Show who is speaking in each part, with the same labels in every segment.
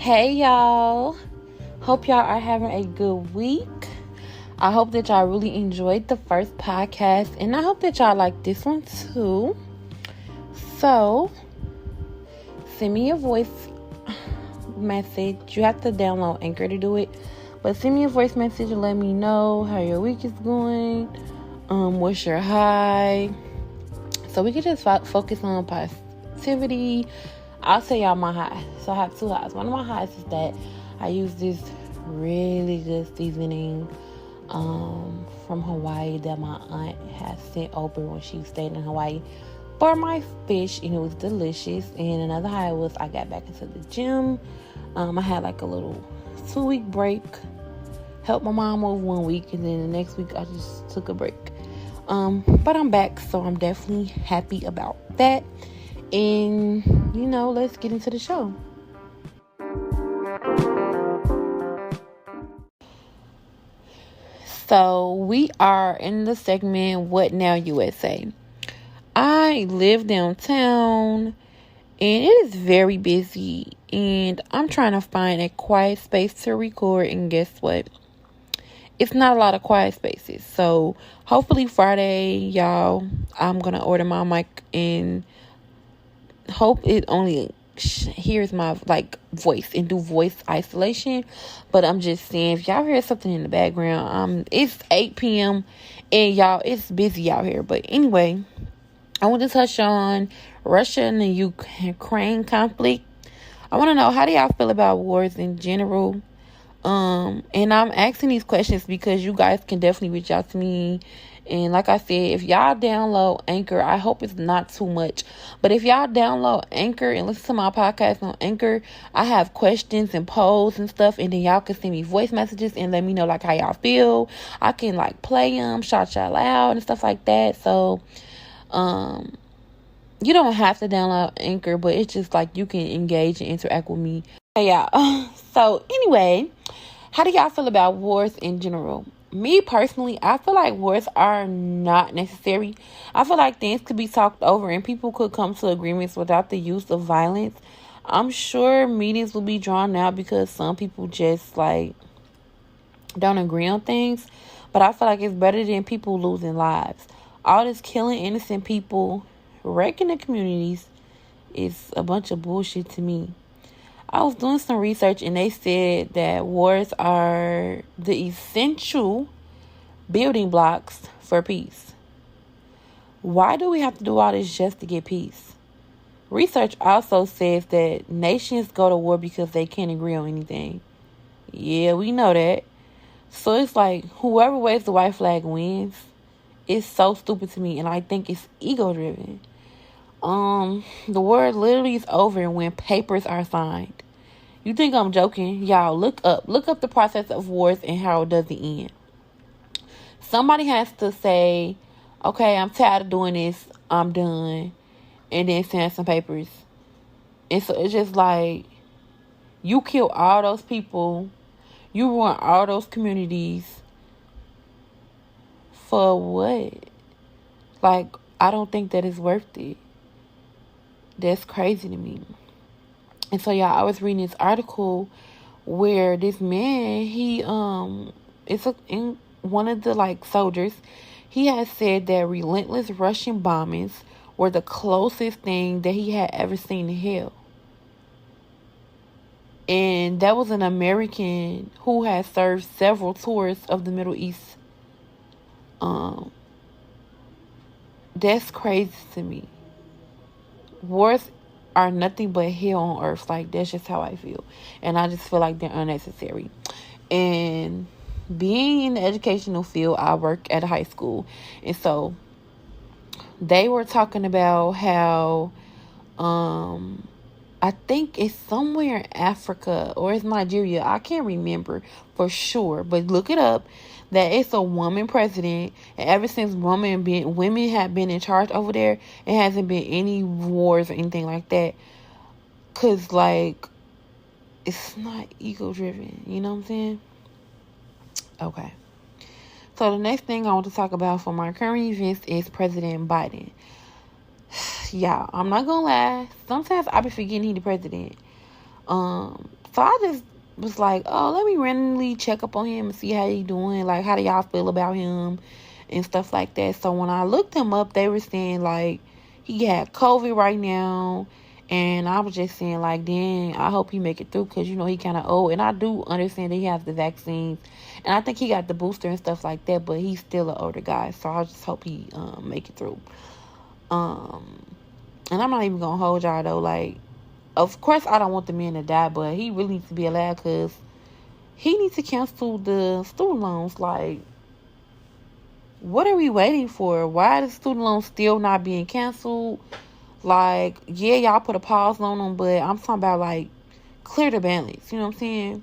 Speaker 1: Hey y'all, hope y'all are having a good week. I hope that y'all really enjoyed the first podcast, and I hope that y'all like this one too. So send me a voice message. You have to download Anchor to do it, but send me a voice message and let me know how your week is going. What's your high, so we can just focus on positivity. I'll tell y'all my high. So I have two highs. One of my highs is that I use this really good seasoning from Hawaii that my aunt had sent over when she stayed in Hawaii for my fish, and it was delicious. And another high was I got back into the gym. I had like a little 2-week break. Helped my mom move 1 week, and then the next week I just took a break. But I'm back, so I'm definitely happy about that. And, let's get into the show. So, we are in the segment, What Now USA? I live downtown, and it is very busy, and I'm trying to find a quiet space to record, and guess what? It's not a lot of quiet spaces. So, hopefully Friday, y'all, I'm going to order my mic and hope it only hears my voice and do voice isolation. But I'm just saying, if y'all hear something in the background, it's 8 p.m. and y'all, it's busy out here. But anyway, I want to touch on Russia and the Ukraine conflict. I want to know, how do y'all feel about wars in general? And I'm asking these questions because you guys can definitely reach out to me. And like I said, if y'all download Anchor, I hope it's not too much, but if y'all download Anchor and listen to my podcast on Anchor, I have questions and polls and stuff, and then y'all can send me voice messages and let me know how y'all feel. I can play them, shout y'all out and stuff like that. So, you don't have to download Anchor, but it's just you can engage and interact with me. Hey y'all. So anyway, how do y'all feel about wars in general? Me personally, I feel like wars are not necessary. I feel like things could be talked over and people could come to agreements without the use of violence. I'm sure meetings will be drawn out because some people just don't agree on things. But I feel like it's better than people losing lives. All this killing innocent people, wrecking the communities, is a bunch of bullshit to me. I was doing some research and they said that wars are the essential building blocks for peace. Why do we have to do all this just to get peace? Research also says that nations go to war because they can't agree on anything. Yeah, we know that. So it's whoever waves the white flag wins. It's so stupid to me, and I think it's ego-driven. The war literally is over when papers are signed. You think I'm joking? Y'all, look up the process of wars and how it doesn't end. Somebody has to say, okay, I'm tired of doing this, I'm done, and then sign some papers. And so it's just you kill all those people, you ruin all those communities, for what? I don't think that is worth it. That's crazy to me. And so, y'all, I was reading this article where this man, in one of the soldiers, he had said that relentless Russian bombings were the closest thing that he had ever seen to hell. And that was an American who had served several tours of the Middle East. That's crazy to me. Wars are nothing but hell on earth. That's just how I feel. And I just feel like they're unnecessary. And being in the educational field, I work at a high school. And so they were talking about how I think it's somewhere in Africa or it's Nigeria. I can't remember for sure, but look it up. That it's a woman president, and ever since women have been in charge over there, it hasn't been any wars or anything like that. 'Cause it's not ego driven. You know what I'm saying? Okay. So the next thing I want to talk about for my current events is President Biden. Y'all, I'm not gonna lie. Sometimes I be forgetting he the president. So I just was like, oh, let me randomly check up on him and see how he doing. Like, how do y'all feel about him and stuff like that. So when I looked him up, they were saying, like, he had COVID right now. And I was just saying, like, dang, I hope he make it through because, he kind of old. And I do understand that he has the vaccines. And I think he got the booster and stuff like that. But he's still an older guy. So I just hope he make it through. And I'm not even going to hold y'all, though. Like, of course, I don't want the man to die. But he really needs to be alive because he needs to cancel the student loans. Like, what are we waiting for? Why are the student loans still not being canceled? Like, yeah, y'all put a pause on them, but I'm talking about, like, clear the balance. You know what I'm saying?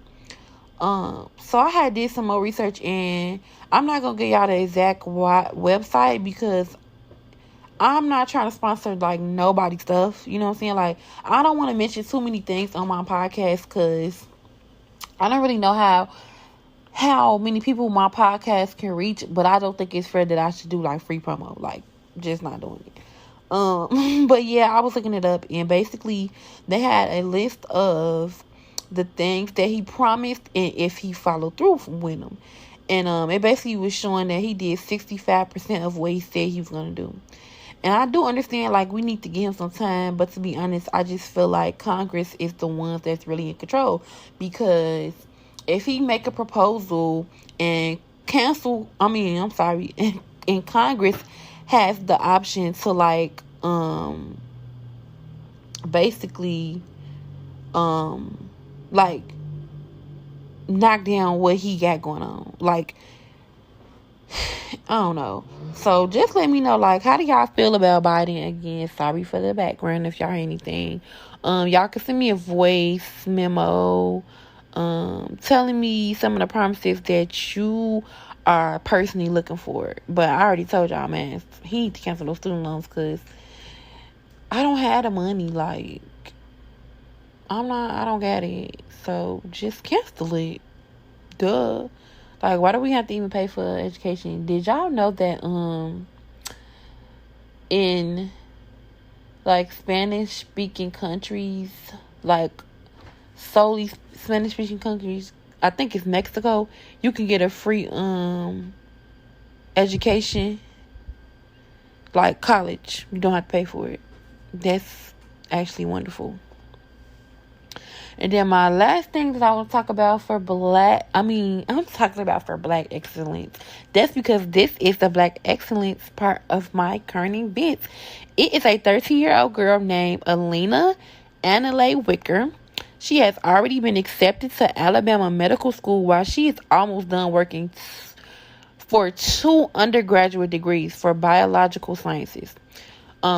Speaker 1: So I had did some more research, and I'm not going to give y'all the exact website because I'm not trying to sponsor, like, nobody's stuff. You know what I'm saying? Like, I don't want to mention too many things on my podcast because I don't really know how many people my podcast can reach, but I don't think it's fair that I should do, like, free promo. Like, just not doing it. But yeah, I was looking it up, and basically they had a list of the things that he promised and if he followed through with them. And it basically was showing that he did 65% of what he said he was going to do. And I do understand, like, we need to give him some time, but to be honest, I just feel like Congress is the ones that's really in control, because if he make a proposal and and Congress has the option to, like, basically, like, knock down what he got going on. Like, I don't know. So just let me know, like, how do y'all feel about Biden again? Sorry for the background if y'all hear anything. Y'all can send me a voice memo, telling me some of the promises that you are personally looking for. But I already told y'all, man, he need to cancel those student loans because I don't have the money. Like, I don't got it. So just cancel it. Duh. Like, why do we have to even pay for education? Did y'all know that in, like, Spanish-speaking countries, like, solely Spanish-speaking countries, I think it's Mexico, you can get a free education, like college. You don't have to pay for it. That's actually wonderful. And then my last thing that I want to talk about for I'm talking about for Black excellence. That's because this is the Black excellence part of my current events. It is a 13-year-old girl named Alina Annalay Wicker. She has already been accepted to Alabama Medical School while she is almost done working for 2 undergraduate degrees for biological sciences.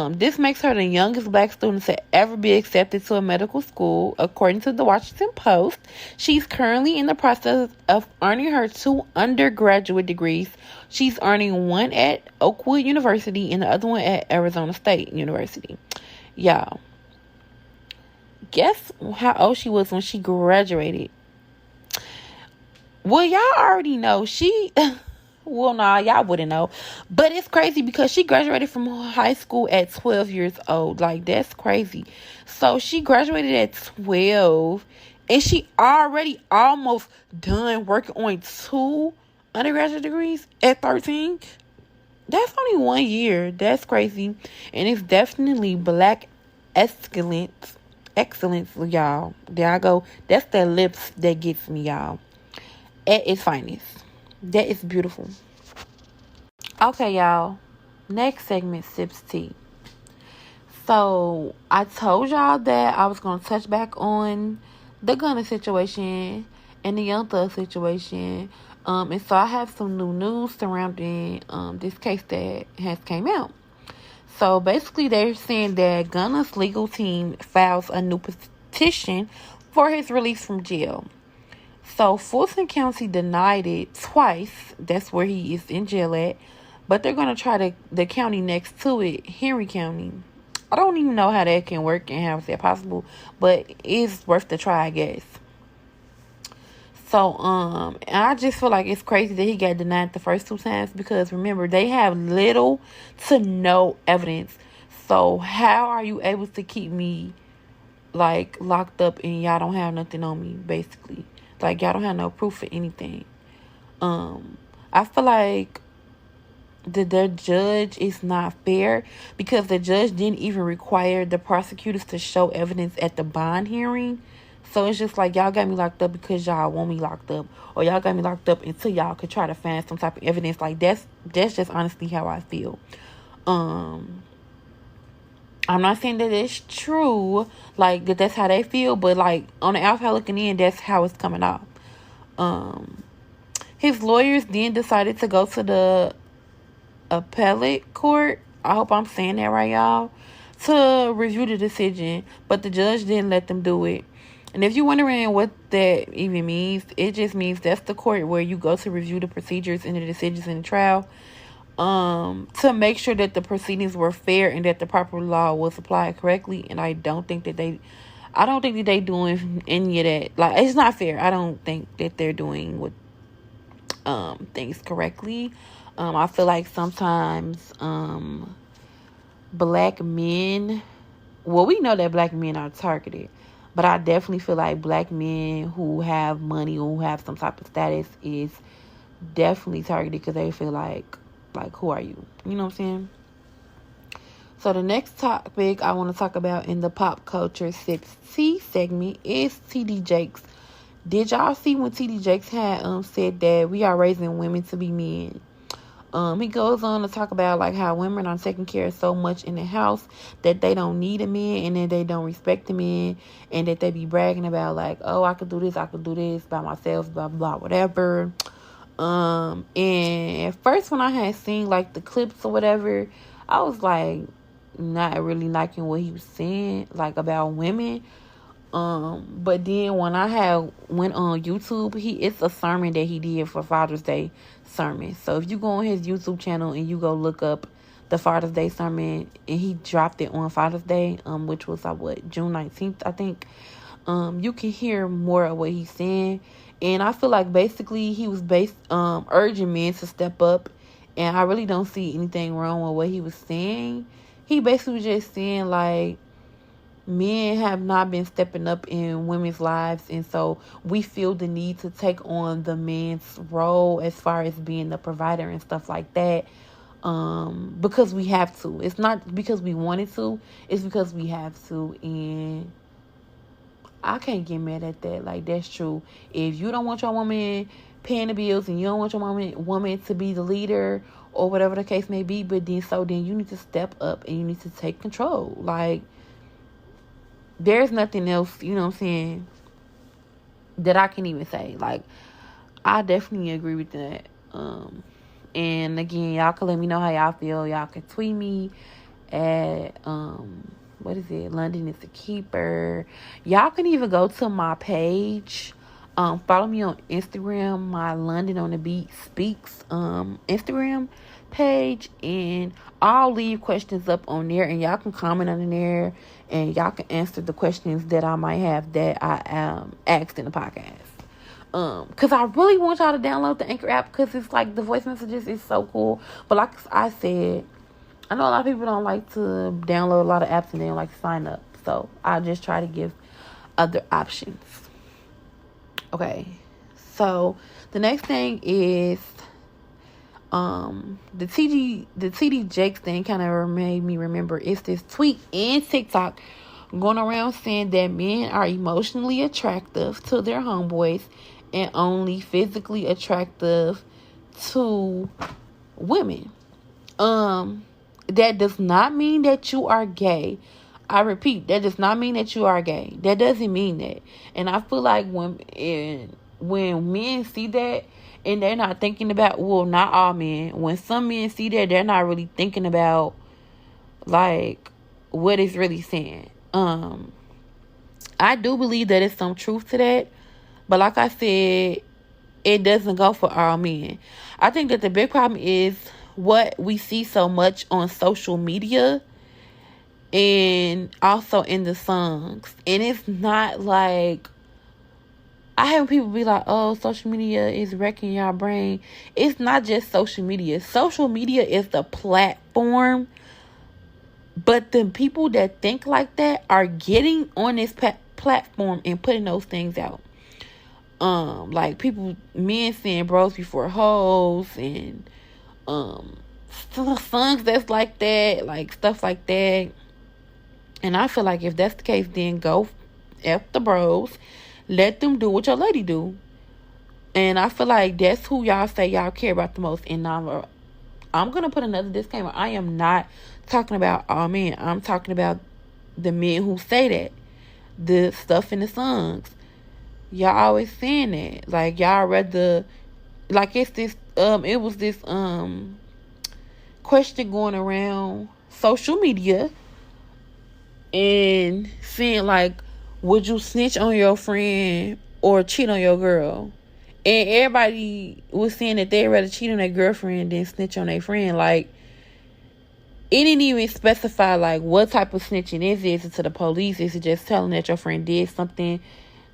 Speaker 1: This makes her the youngest Black student to ever be accepted to a medical school, according to the Washington Post. She's currently in the process of earning her 2 undergraduate degrees. She's earning one at Oakwood University and the other one at Arizona State University. Y'all, guess how old she was when she graduated? Well, y'all already know. Well, nah, y'all wouldn't know. But it's crazy because she graduated from high school at 12 years old. Like, that's crazy. So she graduated at 12 and she already almost done working on 2 undergraduate degrees at 13. That's only 1 year. That's crazy. And it's definitely Black excellence, y'all. There I go. That's the lips that gets me, y'all. At its finest. That is beautiful. Okay, y'all. Next segment, Sips Tea. So, I told y'all that I was going to touch back on the Gunna situation and the Young Thug situation. And so, I have some new news surrounding this case that has came out. So, basically, they're saying that Gunna's legal team files a new petition for his release from jail. So, Fulton County denied it twice. That's where he is in jail at. But they're going to try the county next to it, Henry County. I don't even know how that can work and how is that possible. But it's worth the try, I guess. So, and I just feel like it's crazy that he got denied the first 2 times. Because, remember, they have little to no evidence. So, how are you able to keep me like locked up and y'all don't have nothing on me, basically. Like y'all don't have no proof for anything. I feel like the judge is not fair because the judge didn't even require the prosecutors to show evidence at the bond hearing. So it's just like y'all got me locked up because y'all want me locked up, or y'all got me locked up until y'all could try to find some type of evidence. Like that's just honestly how I feel. I'm not saying that it's true, like that's how they feel, but like on the outside looking in, that's how it's coming off. His lawyers then decided to go to the appellate court. I hope I'm saying that right, y'all. To review the decision, but the judge didn't let them do it. And if you're wondering what that even means, it just means that's the court where you go to review the procedures and the decisions in the trial, to make sure that the proceedings were fair and that the proper law was applied correctly. And I don't think that they doing any of that. Like, it's not fair. I don't think that they're doing what things correctly. I feel like sometimes black men, well, we know that black men are targeted, but I definitely feel like black men who have money, who have some type of status, is definitely targeted because they feel like who are you? You know what I'm saying? So the next topic I want to talk about in the pop culture 6T segment is TD Jakes. Did y'all see when TD Jakes had said that we are raising women to be men? He goes on to talk about like how women are taking care of so much in the house that they don't need a man, and that they don't respect a man, and that they be bragging about like, oh, I could do this by myself, blah blah whatever. And at first when I had seen like the clips or whatever, I was like not really liking what he was saying like about women. But then when I had went on YouTube, it's a sermon that he did for Father's Day sermon. So if you go on his YouTube channel and you go look up the Father's Day sermon, and he dropped it on Father's Day, which was June 19th, I think. You can hear more of what he's saying. And I feel like basically he was urging men to step up, and I really don't see anything wrong with what he was saying. He basically was just saying like, men have not been stepping up in women's lives, and so we feel the need to take on the man's role as far as being the provider and stuff like that, because we have to. It's not because we wanted to, it's because we have to. And I can't get mad at that. Like, that's true. If you don't want your woman paying the bills, and you don't want your woman to be the leader or whatever the case may be, but then you need to step up and you need to take control. Like, there's nothing else, you know what I'm saying, that I can even say. Like, I definitely agree with that. And again, y'all can let me know how y'all feel. Y'all can tweet me at London is the Keeper. Y'all can even go to my page. Follow me on Instagram, my London on the Beat Speaks Instagram page, and I'll leave questions up on there, and y'all can comment on there, and y'all can answer the questions that I might have that I asked in the podcast. Because I really want y'all to download the Anchor app, because it's like the voice messages is so cool. But like I said, I know a lot of people don't like to download a lot of apps and they don't like to sign up. So I just try to give other options. Okay, so the next thing is the TD Jakes thing kind of made me remember. It's this tweet and TikTok going around saying that men are emotionally attractive to their homeboys and only physically attractive to women. That does not mean that you are gay. I repeat, that does not mean that you are gay. That doesn't mean that. And I feel like when men see that, and they're not thinking about, well, not all men. When some men see that, they're not really thinking about, like, what it's really saying. I do believe that it's some truth to that. But like I said, it doesn't go for all men. I think that the big problem is what we see so much on social media and also in the songs. And it's not like, I have people be like, oh, social media is wrecking your brain. It's not just social media. Social media is the platform But the people that think like that are getting on this platform and putting those things out. Like people, men saying bros before hoes, and songs that's like that, like stuff like that. And I feel like if that's the case, then go F the bros. Let them do what your lady do. And I feel like that's who y'all say y'all care about the most. And I'm going to put another disclaimer. I am not talking about all men. I'm talking about the men who say that. The stuff in the songs. Y'all always saying that. Like, y'all rather... Like, it's this... It was this question going around social media. And saying, like, would you snitch on your friend or cheat on your girl? And everybody was saying that they'd rather cheat on their girlfriend than snitch on their friend. Like, it didn't even specify, like, what type of snitching is it? Is it to the police? Is it just telling that your friend did something?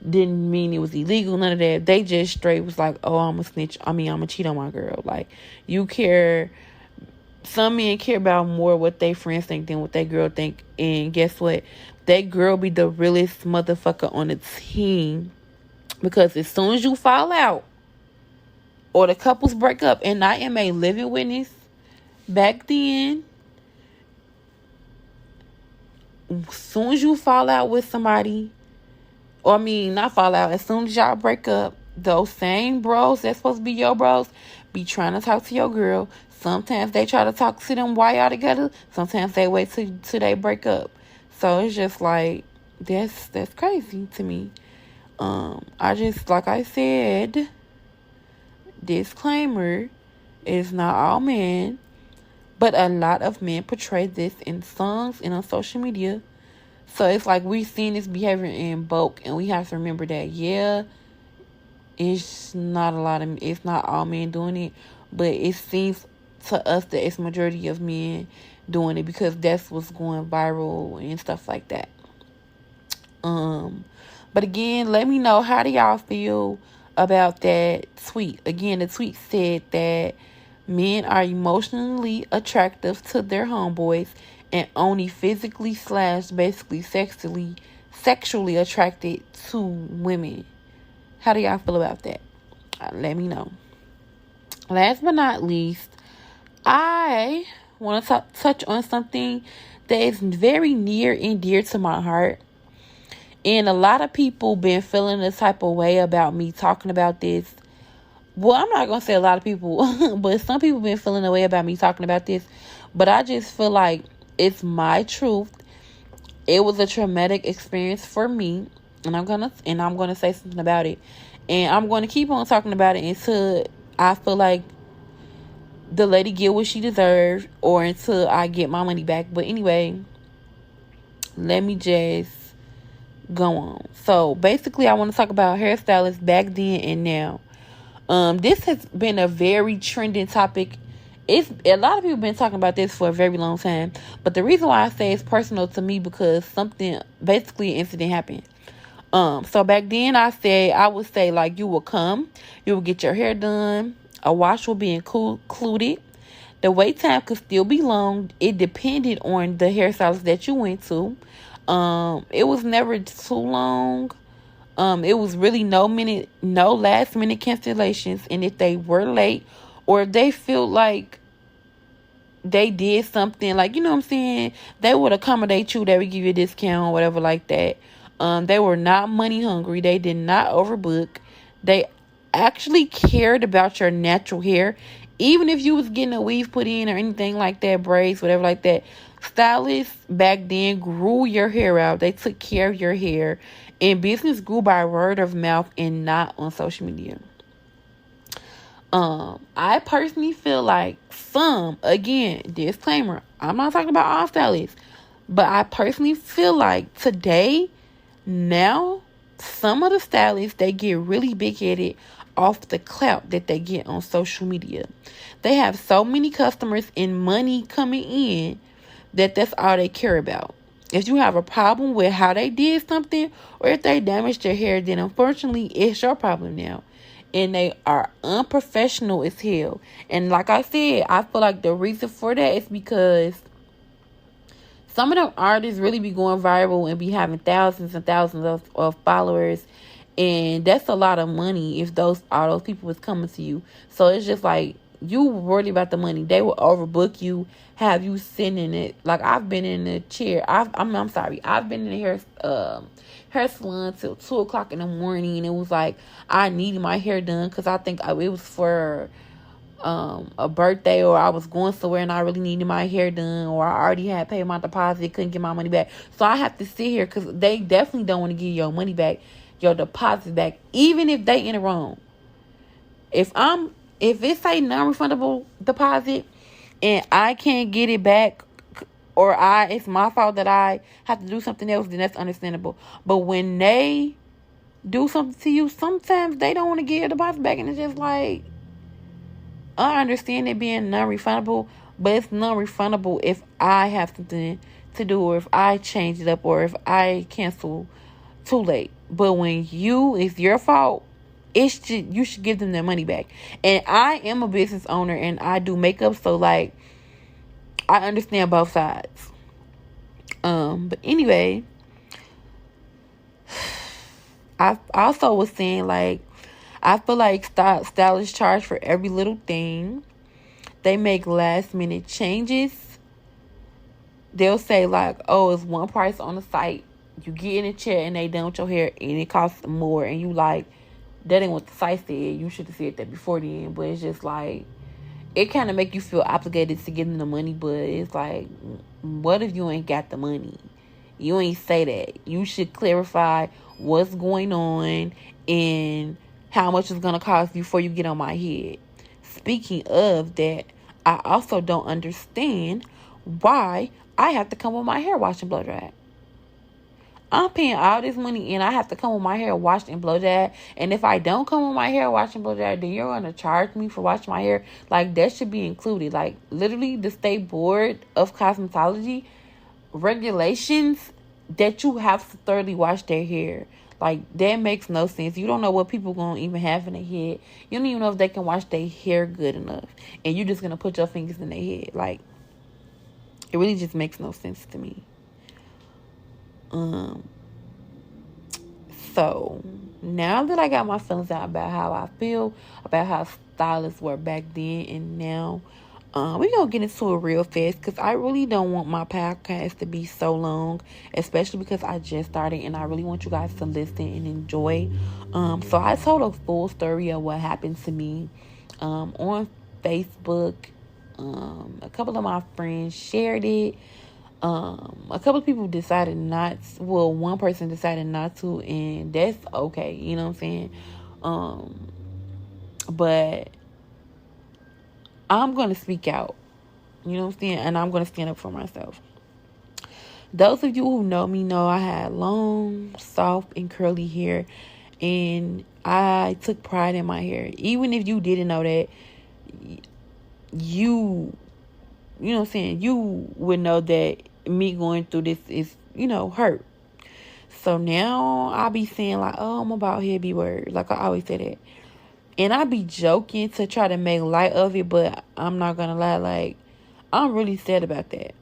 Speaker 1: Didn't mean it was illegal, none of that. They just straight was like, oh, I'm a snitch. I'm a cheat on my girl. Like, you care... Some men care about more what their friends think than what their girl think. And guess what? That girl be the realest motherfucker on the team. Because as soon as you fall out, or the couples break up, and I am a living witness, back then, as soon as you fall out with somebody, or not fall out, as soon as y'all break up, those same bros that's supposed to be your bros be trying to talk to your girl. Sometimes they try to talk to them while y'all together. Sometimes they wait till they break up. So it's just like, that's crazy to me. I just, like I said, disclaimer, it's not all men, but a lot of men portray this in songs and on social media. So it's like we've seen this behavior in bulk, and we have to remember that, yeah, it's not all men doing it, but it seems to us that it's majority of men doing it because that's what's going viral and stuff like that. But again, let me know, how do y'all feel about that tweet? Again, the tweet said that men are emotionally attractive to their homeboys and only physically / basically sexually attracted to women. How do y'all feel about that? Let me know. Last but not least, I want to touch on something that is very near and dear to my heart. And a lot of people been feeling this type of way about me talking about this. Well, I'm not going to say a lot of people, but some people been feeling the way about me talking about this. But I just feel like it's my truth. It was a traumatic experience for me. And I'm gonna say something about it. And I'm going to keep on talking about it until I feel like the lady get what she deserves, or until I get my money back. But anyway, let me just go on. So basically, I want to talk about hairstylists back then and now. This has been a very trending topic. It's a lot of people been talking about this for a very long time. But the reason why I say it's personal to me, because basically an incident happened. So back then I would say, like, you will come, you will get your hair done, a wash will be included. The wait time could still be long. It depended on the hairstylist that you went to. It was never too long. It was really no last minute cancellations. And if they were late, or if they feel like they did something, like, you know what I'm saying, they would accommodate you. They would give you a discount or whatever like that. They were not money hungry. They did not overbook. They actually cared about your natural hair. Even if you was getting a weave put in or anything like that, braids, whatever like that, stylists back then grew your hair out. They took care of your hair. And business grew by word of mouth and not on social media. I personally feel like again, disclaimer, I'm not talking about all stylists, but I personally feel like today, now, some of the stylists, they get really big-headed off the clout that they get on social media. They have so many customers and money coming in that's all they care about. If you have a problem with how they did something, or if they damaged your hair, then unfortunately it's your problem now. And they are unprofessional as hell. And like I said, I feel like the reason for that is because Some of them artists really be going viral and be having thousands and thousands of followers, and that's a lot of money if all those people was coming to you. So it's just like, you worried about the money. They will overbook you, have you sitting in it. Like, I've been in a chair. I'm sorry. I've been in the hair salon till 2:00 in the morning, and it was like I needed my hair done because I think it was for a birthday, or I was going somewhere and I really needed my hair done, or I already had paid my deposit, couldn't get my money back. So I have to sit here because they definitely don't want to give your money back, your deposit back, even if they in the wrong. If it's a non-refundable deposit and I can't get it back, or it's my fault that I have to do something else, then that's understandable. But when they do something to you, sometimes they don't want to give your deposit back, and it's just like, I understand it being non-refundable, but it's non-refundable if I have something to do, or if I change it up, or if I cancel too late. But when it's your fault, you should give them their money back. And I am a business owner and I do makeup, so like, I understand both sides. But anyway, I also was saying, like, I feel like stylists charge for every little thing. They make last minute changes. They'll say like, oh, it's one price on the site. You get in a chair and they done with your hair and it costs more. And you like, that ain't what the site said. You should have said that before then. But it's just like, it kind of make you feel obligated to give them the money. But it's like, what if you ain't got the money? You ain't say that. You should clarify what's going on and how much it's going to cost you before you get on my head. Speaking of that, I also don't understand why I have to come with my hair washed and blow dried. I'm paying all this money and I have to come with my hair washed and blow dried. And if I don't come with my hair washed and blow dried, then you're going to charge me for washing my hair. Like, that should be included. Like, literally, the State Board of Cosmetology regulations that you have to thoroughly wash their hair. Like, that makes no sense. You don't know what people going to even have in their head. You don't even know if they can wash their hair good enough. And you're just going to put your fingers in their head. Like, it really just makes no sense to me. So, now that I got my feelings out about how I feel, about how stylists were back then and now, we're going to get into it real fast because I really don't want my podcast to be so long, especially because I just started and I really want you guys to listen and enjoy. So I told a full story of what happened to me on Facebook. A couple of my friends shared it. A couple of people decided one person decided not to, and that's okay, you know what I'm saying? But I'm going to speak out, you know what I'm saying? And I'm going to stand up for myself. Those of you who know me know I had long, soft, and curly hair, and I took pride in my hair. Even if you didn't know that, you know what I'm saying, you would know that me going through this is, hurt. So now I be saying like, oh, I'm about here, be word. Like, I always say that. And I be joking to try to make light of it, but I'm not gonna lie, like, I'm really sad about that.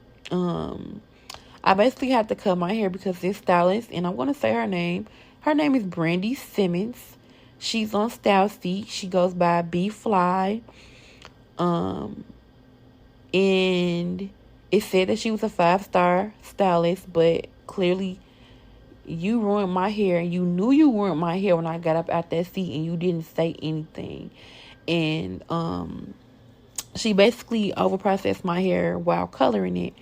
Speaker 1: I basically had to cut my hair because this stylist, and I'm gonna say her name. Her name is Brandy Simmons. She's on Style Seat. She goes by B Fly. And it said that she was a 5-star stylist, but clearly you ruined my hair, and you knew you ruined my hair when I got up out that seat and you didn't say anything. And she basically overprocessed my hair while coloring it.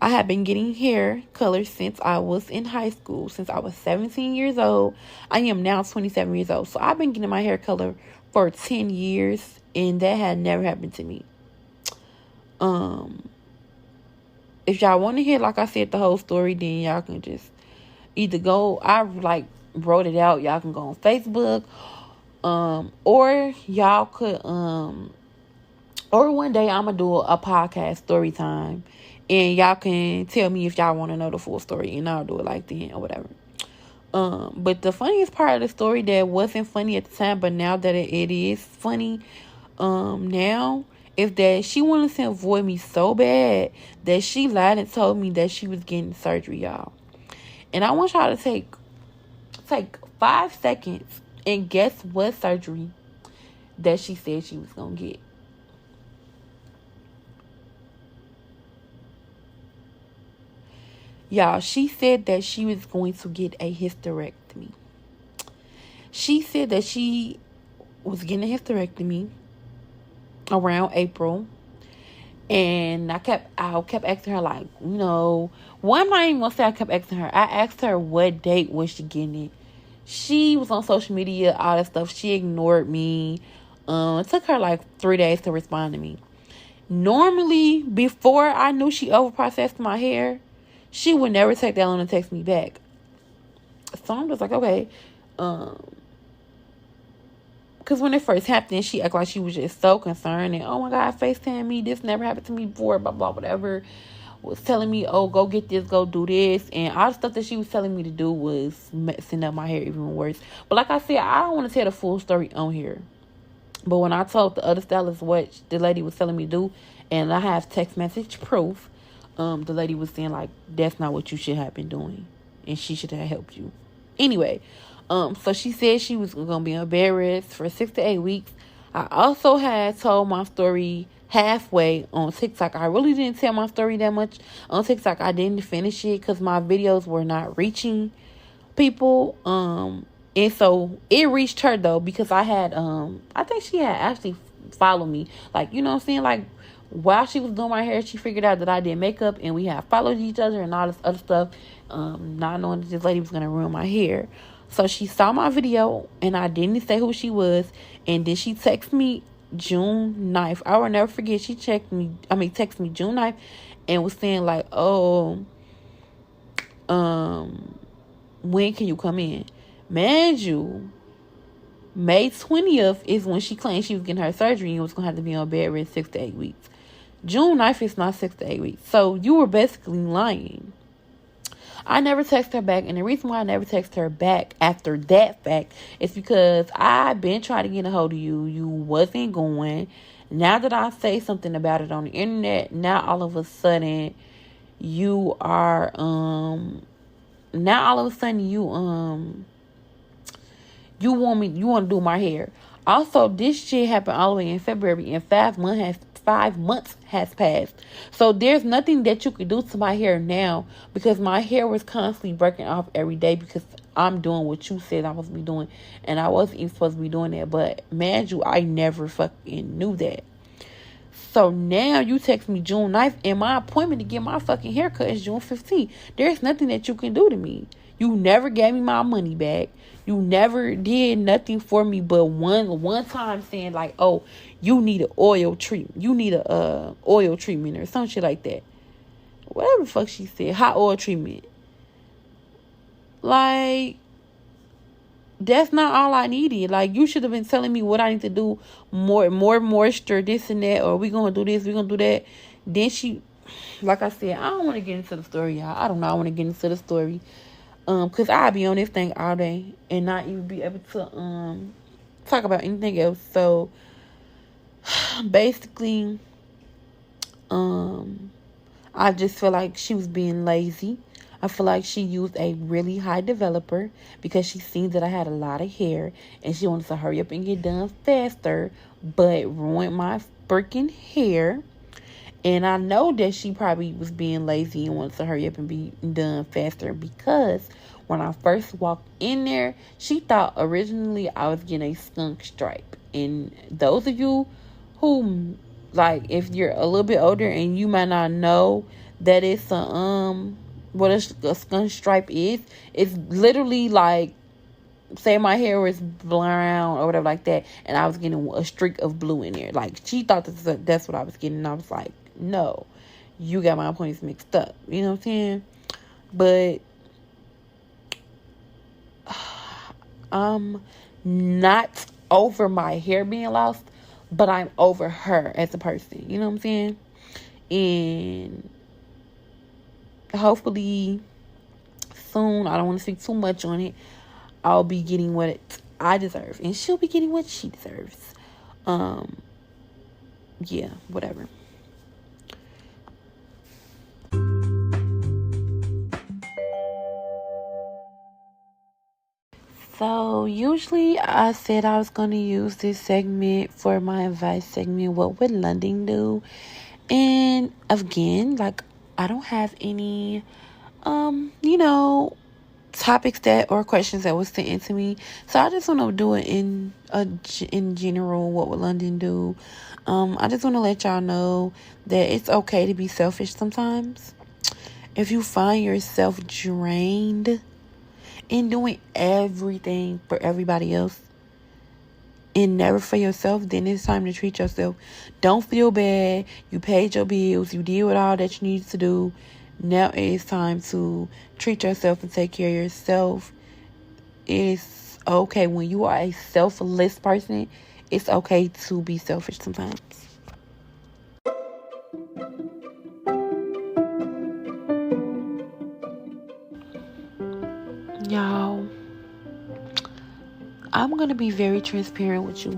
Speaker 1: I have been getting hair colored since I was in high school, since I was 17 years old. I am now 27 years old. So I've been getting my hair colored for 10 years, and that had never happened to me. If y'all want to hear, like I said, the whole story, then y'all can just either go, I wrote it out, y'all can go on Facebook, or y'all could, or one day I'm gonna do a podcast story time, and y'all can tell me if y'all want to know the full story, and I'll do it like then or whatever. But the funniest part of the story that wasn't funny at the time, but now that it is funny, now, is that she wanted to avoid me so bad that she lied and told me that she was getting surgery, y'all. And I want y'all to take 5 seconds and guess what surgery that she said she was going to get. Y'all, she said that she was going to get a hysterectomy. She said that she was getting a hysterectomy around April. And I kept asking her, like, I'm not even going to say I kept asking her. I asked her what date was she getting it. She was on social media, all that stuff. She ignored me. It took her like 3 days to respond to me. Normally, before I knew she overprocessed my hair, she would never take that long to text me back. So I'm just like, okay. Because when it first happened, she acted like she was just so concerned. And, oh, my God, FaceTime me. This never happened to me before, blah, blah, whatever. Was telling me, oh, go get this, go do this. And all the stuff that she was telling me to do was messing up my hair even worse. But like I said, I don't want to tell the full story on here. But when I told the other stylist what the lady was telling me to do, and I have text message proof, the lady was saying, like, that's not what you should have been doing. And she should have helped you. Anyway, so she said she was going to be on bed rest for 6 to 8 weeks. I also had told my story halfway on TikTok. I really didn't tell my story that much on TikTok. I didn't finish it because my videos were not reaching people. And so it reached her though, because I had, I think she had actually followed me. Like, you know what I'm saying? Like, while she was doing my hair, she figured out that I did makeup and we had followed each other and all this other stuff. Not knowing that this lady was going to ruin my hair. So she saw my video and I didn't say who she was. And then she texted me June 9th. I will never forget. She texted me June 9th and was saying like, oh, when can you come in? Mind you, May 20th is when she claimed she was getting her surgery and was going to have to be on bed rest 6 to 8 weeks. June 9th is not 6 to 8 weeks. So you were basically lying. I never texted her back. And the reason why I never texted her back after that fact is because I've been trying to get a hold of you. You wasn't going. Now that I say something about it on the internet, now all of a sudden you are, you want to do my hair. Also, this shit happened all the way in February and 5 months has passed. So there's nothing that you could do to my hair now because my hair was constantly breaking off every day because I'm doing what you said I was be doing. And I wasn't even supposed to be doing that. But man, I never fucking knew that. So now you text me June 9th and my appointment to get my fucking haircut is June 15th. There's nothing that you can do to me. You never gave me my money back. You never did nothing for me but one time saying like, oh, you need an oil treatment. You need a oil treatment or some shit like that. Whatever the fuck she said. Hot oil treatment. Like, that's not all I needed. Like, you should have been telling me what I need to do. More moisture, this and that. Or we going to do this, we going to do that. Then she, like I said, I don't want to get into the story, y'all. I don't know. I want to get into the story. Because I'll be on this thing all day and not even be able to talk about anything else. So basically, I just feel like she was being lazy. I feel like she used a really high developer because she seen that I had a lot of hair and she wanted to hurry up and get done faster, but ruined my freaking hair. And I know that she probably was being lazy and wanted to hurry up and be done faster because when I first walked in there, she thought originally I was getting a skunk stripe. And those of you who, like, if you're a little bit older and you might not know that it's what a skunk stripe is, it's literally like, say my hair was brown or whatever like that, and I was getting a streak of blue in there. Like, she thought that's what I was getting, and I was like, no, you got my points mixed up. You know what I'm saying? But I'm not over my hair being lost, but I'm over her as a person. You know what I'm saying? And hopefully soon, I don't want to speak too much on it, I'll be getting what I deserve, and she'll be getting what she deserves. yeah, whatever. So usually I said I was going to use this segment for my advice segment. What would London do? And again, like, I don't have any, you know, topics that or questions that was sent into me. So I just want to do it in general. What would London do? I just want to let y'all know that it's okay to be selfish sometimes. If you find yourself drained in doing everything for everybody else and never for yourself, then it's time to treat yourself. Don't feel bad. You paid your bills. You did what all that you needed to do. Now it's time to treat yourself and take care of yourself. It's okay when you are a selfless person. It's okay to be selfish sometimes. Y'all, I'm going to be very transparent with you.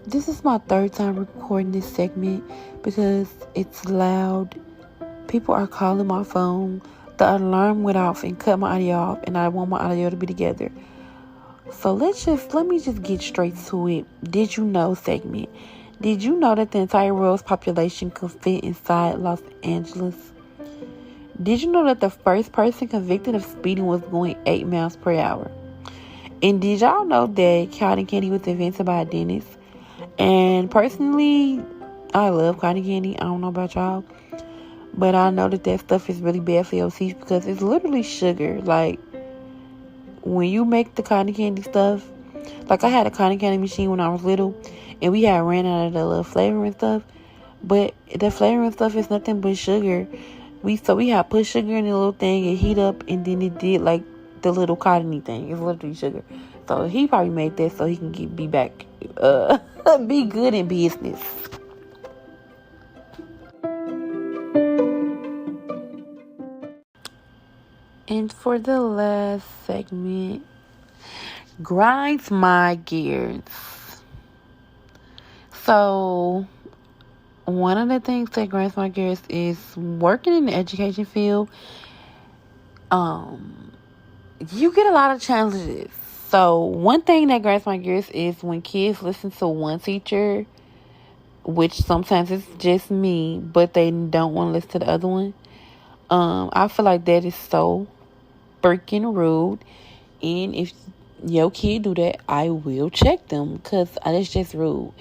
Speaker 1: This is my third time recording this segment because it's loud. People are calling my phone. The alarm went off and cut my audio off, and I want my audio to be together. So let me just get straight to it. Did you know segment? Did you know that the entire world's population could fit inside Los Angeles? Did you know that the first person convicted of speeding was going 8 miles per hour? And did y'all know that cotton candy was invented by a dentist? And personally, I love cotton candy. I don't know about y'all, but I know that stuff is really bad for your teeth because it's literally sugar. Like, when you make the cotton candy stuff, like I had a cotton candy machine when I was little, and we had ran out of the little flavoring stuff. But the flavoring stuff is nothing but sugar. We had put sugar in the little thing and heat up, and then it did like the little cottony thing. It's literally sugar. So he probably made that so he can be back, be good in business. And for the last segment, grinds my gears. So one of the things that grinds my gears is working in the education field. You get a lot of challenges. So one thing that grinds my gears is when kids listen to one teacher, which sometimes it's just me, but they don't want to listen to the other one. I feel like that is so freaking rude. And if your kid do that, I will check them because it's just rude.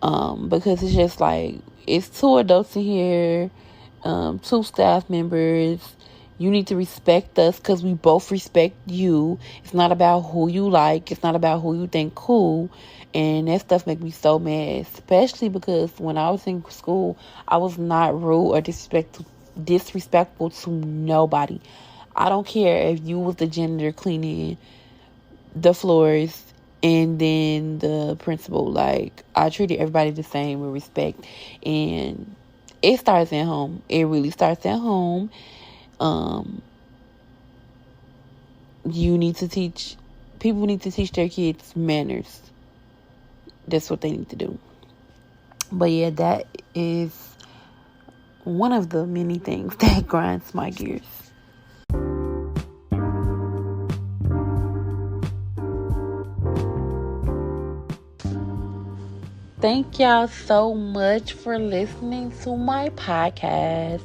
Speaker 1: Because it's just like, it's 2 adults in here, 2 staff members. You need to respect us because we both respect you. It's not about who you like. It's not about who you think cool. And that stuff make me so mad, especially because when I was in school, I was not rude or disrespectful to nobody. I don't care if you was the janitor cleaning the floors and then the principal. Like, I treated everybody the same with respect. And it starts at home. It really starts at home. People need to teach their kids manners. That's what they need to do. But yeah, that is one of the many things that grinds my gears. Thank y'all so much for listening to my podcast.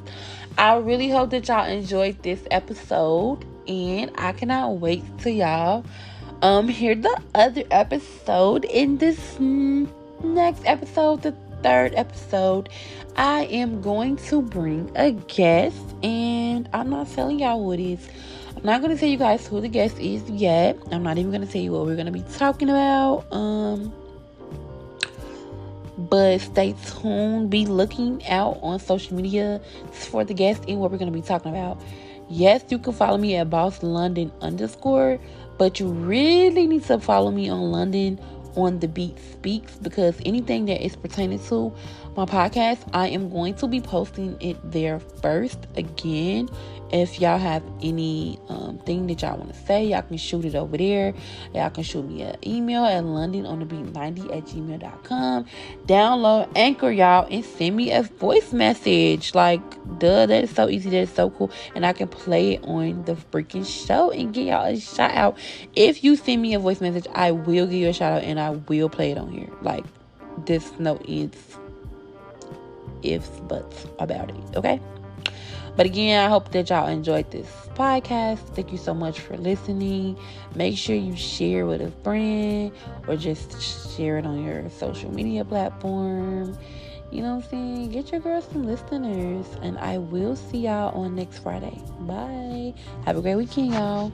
Speaker 1: I really hope that y'all enjoyed this episode, and I cannot wait till y'all hear the other episode. In this next episode, the 3rd episode, I am going to bring a guest, and I'm not telling y'all who it is. I'm not going to tell you guys who the guest is yet. I'm not even going to tell you what we're going to be talking about. But stay tuned. Be looking out on social media for the guest and what we're going to be talking about. Yes, you can follow me at BossLondon_, but you really need to follow me on London on The Beat Speaks, because anything that is pertaining to my podcast, I am going to be posting it there first. Again, if y'all have any thing that y'all want to say, y'all can shoot it over there. Y'all can shoot me an email at londononthebeat90@gmail.com. Download Anchor, y'all, and send me a voice message. Like, duh, that is so easy. That is so cool. And I can play it on the freaking show and get y'all a shout out. If you send me a voice message, I will give you a shout out and I will play it on here. Like, there's no ifs, buts about it, okay? But again, I hope that y'all enjoyed this podcast. Thank you so much for listening. Make sure you share with a friend or just share it on your social media platform. You know what I'm saying? Get your girl some listeners. And I will see y'all on next Friday. Bye. Have a great weekend, y'all.